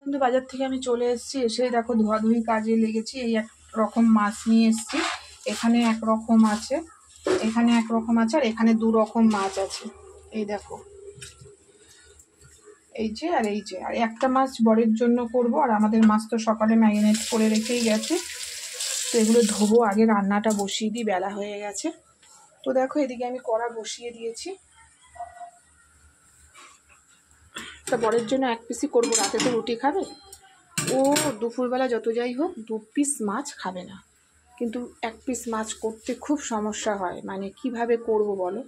কিন্তু বাজার থেকে আমি চলে এসেছি, এসেই দেখো ধোয়াধুয়ি কাজে লেগেছি। এই এক রকম মাছ নিয়ে এসেছি, এখানে এক রকম আছে, এখানে এক রকম আছে, আর এখানে দু রকম মাছ আছে। এই দেখো, এই যে আর এই যে, আর একটা মাছ বরের জন্য করব, আর আমাদের মাছ তো সকালে ম্যারিনেট করে রেখেই গেছে। তো এগুলো ধোবো, আগে রান্নাটা বসিয়ে দিই, বেলা হয়ে গেছে। তো দেখো এদিকে আমি কড়া বসিয়ে দিয়েছি। তা বরের জন্য এক পিসই করবো, রাতে তো রুটি খাবে। ও দুপুরবেলা যত যাই হোক 2 পিস মাছ খাবে না, কিন্তু 1 পিস মাছ করতে খুব সমস্যা হয়। মানে কিভাবে করব বলো,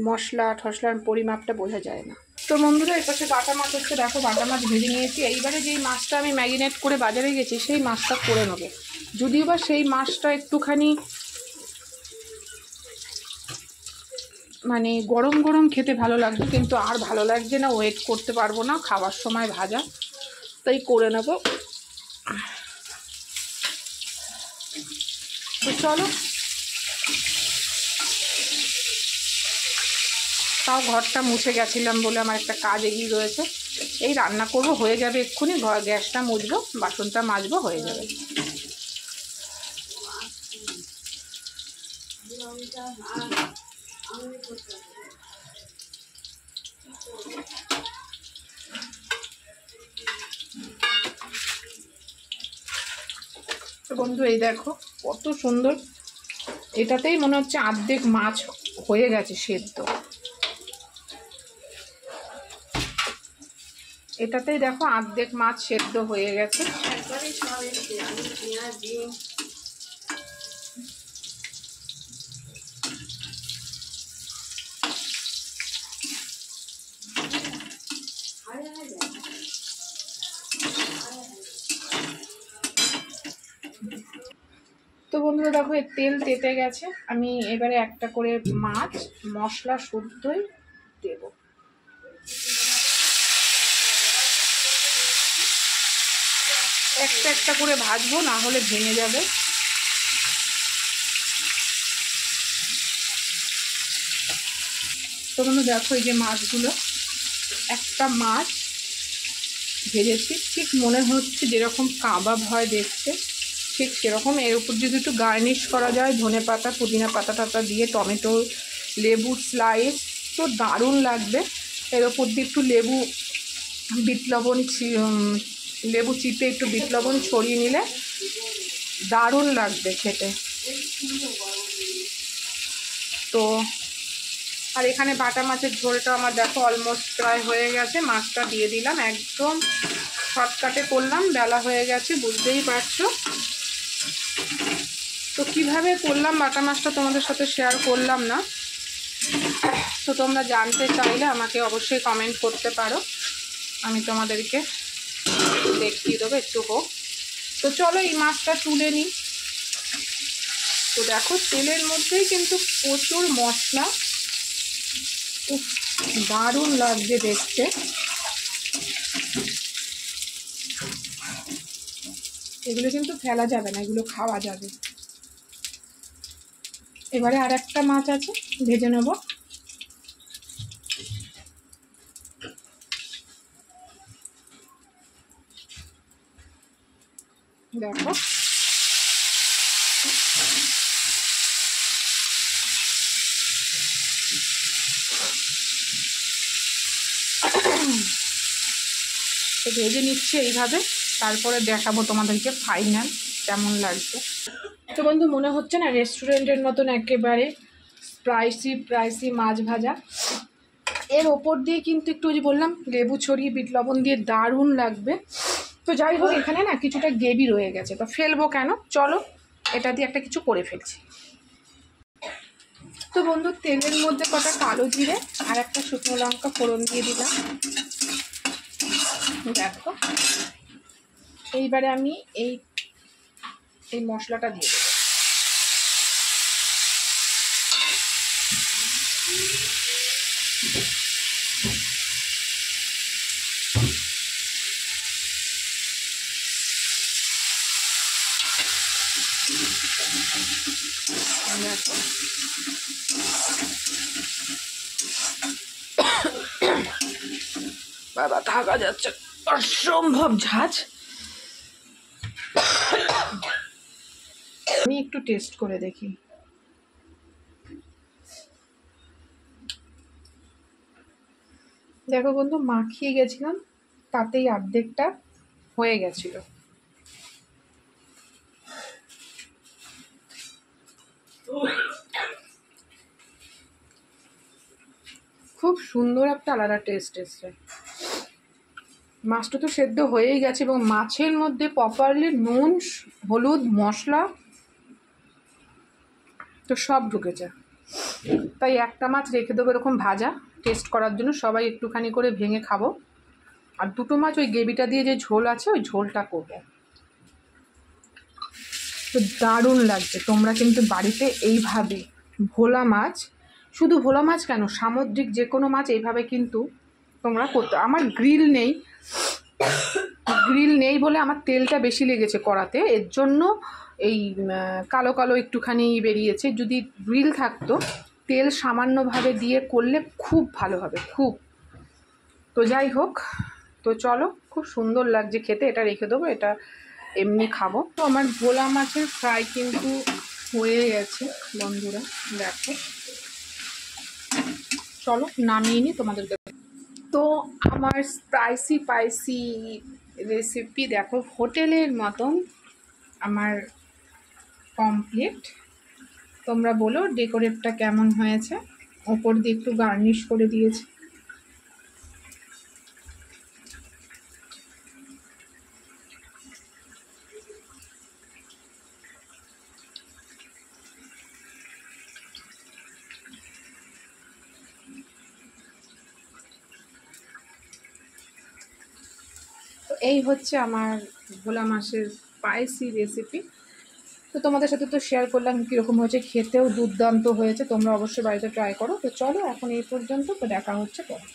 মশলা ঠসলার পরিমাপটা বোঝা যায় না। তো বন্ধুরা, এর পাশে বাটা মাছ হচ্ছে, দেখো বাটা মাছ ভেজে নিয়েছি। এইবারে যেই মাছটা আমি ম্যারিনেট করে বাজারে গেছি সেই মাছটা করে নেবো। যদিও বা সেই মাছটা একটুখানি মানে গরম গরম খেতে ভালো লাগবে, কিন্তু আর ভালো লাগছে না, ওয়েট করতে পারবো না, খাওয়ার সময় ভাজা, তাই করে নেব। তো চলো, তাও ঘরটা মুছে গেছিলাম বলে আমার একটা কাজ এগিয়ে রয়েছে। এই রান্না করব, হয়ে যাবে এক্ষুনি। গ্যাসটা মুছবো, বাসনটা মাজবো, হয়ে যাবে। তো বন্ধু, এই দেখো কত সুন্দর, এটাতেই মনে হচ্ছে অর্ধেক মাছ হয়ে গেছে সেদ্ধ। এটাতেই দেখো অর্ধেক মাছ সেদ্ধ হয়ে গেছে। তো বন্ধুরা দেখো, এর তেল তেতে গেছে। আমি এবারে একটা করে মাছ মশলা শুদ্ধই দেব। একটা একটা করে ভাজবো, না হলে ভেঙে যাবে। তো বন্ধু দেখো, এই যে মাছগুলো, একটা মাছ ভেজেছি, ঠিক মনে হচ্ছে যেরকম কাবাব হয় দেখতে, ঠিক সেরকম। এর উপর যদি একটু গার্নিশ করা যায় ধনে পাতা পুদিনা পাতা টাতা দিয়ে, টমেটো লেবু স্লাইস, তো দারুণ লাগবে। এর ওপর দিয়ে একটু লেবু বিট লবণ লেবু চিপে একটু বিট লবণ ছড়িয়ে নিলে দারুণ লাগবে খেতে। তো আর এখানে বাটা মাছের ঝোলটা আমার দেখো অলমোস্ট প্রায় হয়ে গেছে। মাছটা দিয়ে দিলাম, একদম শর্টকাটে করলাম, বেলা হয়ে গেছে বুঝতেই পারছো। তো কিভাবে করলাম বাটা মাছটা তোমাদের সাথে শেয়ার করলাম না, তো তোমরা জানতে চাইলে আমাকে অবশ্যই কমেন্ট করতে পারো, আমি তোমাদেরকে দেখিয়ে দেবো একটু হোক। তো চলো এই মাছটা তুলে নিই। তো দেখো তেলের মধ্যেই কিন্তু প্রচুর মশলা, দারুণ লাগছে দেখতে। এগুলো কিন্তু ফেলা যাবে না, এগুলো খাওয়া যাবে। এবারে আর একটা মাছ আছে, ভেজে নেব। দেখো তো ভেজে নিচ্ছি এইভাবে, তারপরে দেখাবো তোমাদেরকে ফাইনাল কেমন লাগছে। তো বন্ধু, মনে হচ্ছে না রেস্টুরেন্টের মতন একেবারে স্পাইসি মাছ ভাজা। এর ওপর দিয়ে কিন্তু একটু যে বললাম লেবু ছড়িয়ে বিট লবণ দিয়ে দারুণ লাগবে। তো যাই হোক, এখানে না কিছুটা গ্রেভি রয়ে গেছে, তো ফেলবো কেন, চলো এটা দিয়ে একটা কিছু করে ফেলছি। তো বন্ধু, তেলের মধ্যে কটা কালো জিরে আর একটা শুকনো লঙ্কা ফোড়ন দিয়ে দিলাম। দেখো এইবারে আমি এই মশলাটা দিয়ে দেবো। বাবা থাকা যাচ্ছে, অসম্ভব ঝাঁঝ। আমি একটু টেস্ট করে দেখি। দেখো বন্ধু, মাখিয়ে গেছিলাম, তাতেই অর্ধেকটা হয়ে গেছিল। খুব সুন্দর একটা আলাদা টেস্ট এসছে। মাছটা তো সেদ্ধ হয়েই গেছে এবং মাছের মধ্যে প্রপারলি নুন, হলুদ, মশলা তো সব ঢুকেছে। তাই একটা মাছ রেখে দেবো এরকম ভাজা টেস্ট করার জন্য, সবাই একটুখানি করে ভেঙে খাবো। আর দুটো মাছ ওই গ্রেভিটা দিয়ে যে ঝোল আছে ওই ঝোলটা করবো। তো দারুণ লাগছে। তোমরা কিন্তু বাড়িতে এইভাবে ভোলা মাছ, শুধু ভোলা মাছ কেন, সামুদ্রিক যে কোনো মাছ এইভাবে কিন্তু তোমরা করতে। আমার গ্রিল নেই বলে আমার তেলটা বেশি লেগেছে কড়াতে, এর জন্য এই কালো কালো একটুখানি বেরিয়েছে। যদি গ্রিল থাকতো, তেল সামান্যভাবে দিয়ে করলে খুব ভালো হবে, খুব। তো যাই হোক, তো চলো, খুব সুন্দর লাগছে খেতে। এটা রেখে দেবো, এটা এমনি খাবো। তো আমার ভোলা মাছের ফ্রাই কিন্তু হয়ে গেছে বন্ধুরা, দেখো। চলো নামিয়ে নিই তোমাদেরকে। তো আমার স্পাইসি রেসিপি দেখো হোটেলের মতন আমার কমপ্লিট। তোমরা বলো ডেকোরেটটা কেমন হয়েছে। ওপর দিয়ে একটু গার্নিশ করে দিয়েছি। তো এই হচ্ছে আমার ভোলা মাছের স্পাইসি রেসিপি। তো তোমাদের সাথে তো শেয়ার করলাম কীরকম হয়েছে, খেতেও দুর্দান্ত হয়েছে। তোমরা অবশ্যই বাড়িতে ট্রাই করো। তো চলো এখন এই পর্যন্ত, তো দেখা হচ্ছে পরে।